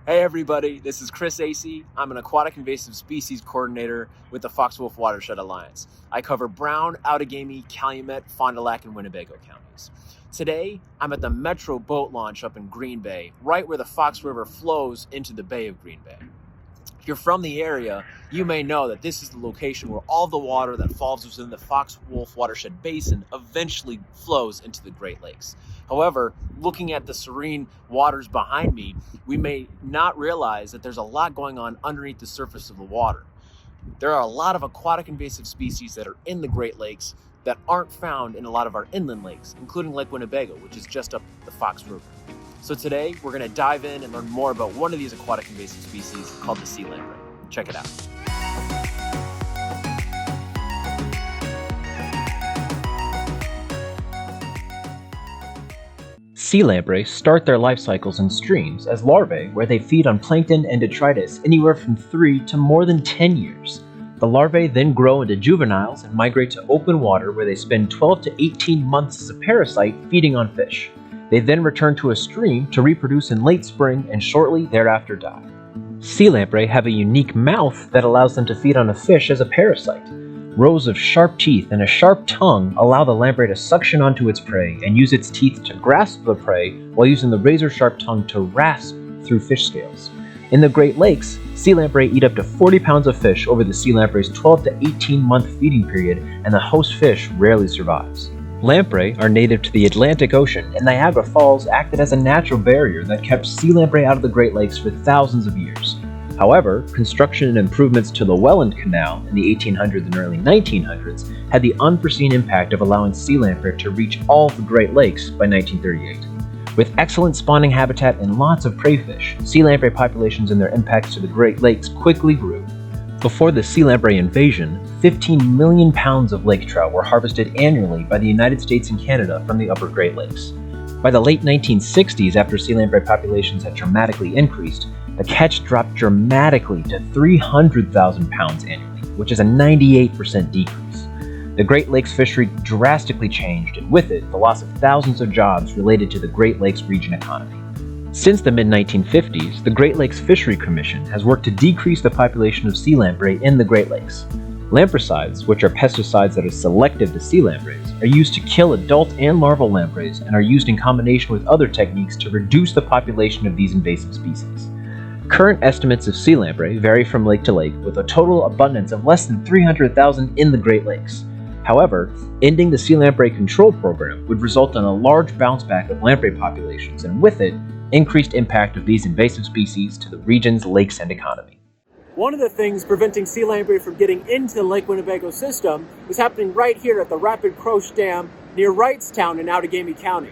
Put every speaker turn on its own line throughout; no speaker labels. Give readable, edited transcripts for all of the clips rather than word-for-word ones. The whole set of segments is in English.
Hey everybody, this is Chris Acey. I'm an aquatic invasive species coordinator with the Fox-Wolf Watershed Alliance. I cover Brown, Outagamie, Calumet, Fond du Lac, and Winnebago counties. Today, I'm at the Metro boat launch up in Green Bay, right where the Fox River flows into the Bay of Green Bay. If you're from the area, you may know that this is the location where all the water that falls within the Fox-Wolf Watershed Basin eventually flows into the Great Lakes. However, looking at the serene waters behind me, we may not realize that there's a lot going on underneath the surface of the water. There are a lot of aquatic invasive species that are in the Great Lakes that aren't found in a lot of our inland lakes, including Lake Winnebago, which is just up the Fox River. So today, we're going to dive in and learn more about one of these aquatic invasive species called the sea lamprey. Check it out.
Sea lamprey start their life cycles in streams as larvae, where they feed on plankton and detritus anywhere from 3 to more than 10 years. The larvae then grow into juveniles and migrate to open water, where they spend 12 to 18 months as a parasite feeding on fish. They then return to a stream to reproduce in late spring and shortly thereafter die. Sea lamprey have a unique mouth that allows them to feed on a fish as a parasite. Rows of sharp teeth and a sharp tongue allow the lamprey to suction onto its prey and use its teeth to grasp the prey while using the razor-sharp tongue to rasp through fish scales. In the Great Lakes, sea lamprey eat up to 40 pounds of fish over the sea lamprey's 12 to 18-month feeding period, and the host fish rarely survives. Lamprey are native to the Atlantic Ocean, and Niagara Falls acted as a natural barrier that kept sea lamprey out of the Great Lakes for thousands of years. However, construction and improvements to the Welland Canal in the 1800s and early 1900s had the unforeseen impact of allowing sea lamprey to reach all of the Great Lakes by 1938. With excellent spawning habitat and lots of prey fish, sea lamprey populations and their impacts to the Great Lakes quickly grew. Before the sea lamprey invasion, 15 million pounds of lake trout were harvested annually by the United States and Canada from the upper Great Lakes. By the late 1960s, after sea lamprey populations had dramatically increased, the catch dropped dramatically to 300,000 pounds annually, which is a 98% decrease. The Great Lakes fishery drastically changed, and with it, the loss of thousands of jobs related to the Great Lakes region economy. Since the mid-1950s, the Great Lakes Fishery Commission has worked to decrease the population of sea lamprey in the Great Lakes. Lampricides, which are pesticides that are selective to sea lampreys, are used to kill adult and larval lampreys and are used in combination with other techniques to reduce the population of these invasive species. Current estimates of sea lamprey vary from lake to lake, with a total abundance of less than 300,000 in the Great Lakes. However, ending the sea lamprey control program would result in a large bounce back of lamprey populations, and with it, increased impact of these invasive species to the region's lakes and economy.
One of the things preventing sea lamprey from getting into the Lake Winnebago system is happening right here at the Rapid Croche Dam near Wrightstown in Outagamie County.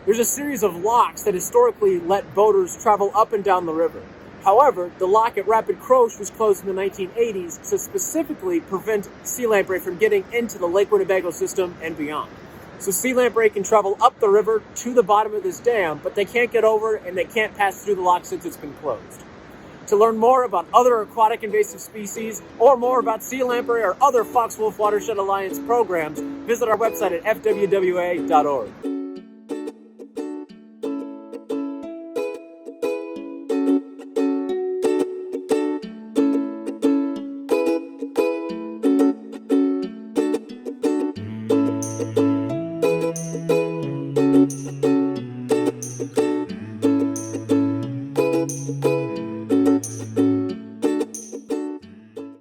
There's a series of locks that historically let boaters travel up and down the river. However, the lock at Rapid Croche was closed in the 1980s to specifically prevent sea lamprey from getting into the Lake Winnebago system and beyond. So sea lamprey can travel up the river to the bottom of this dam, but they can't get over and they can't pass through the lock since it's been closed. To learn more about other aquatic invasive species or more about sea lamprey or other Fox-Wolf Watershed Alliance programs, visit our website at fwwa.org.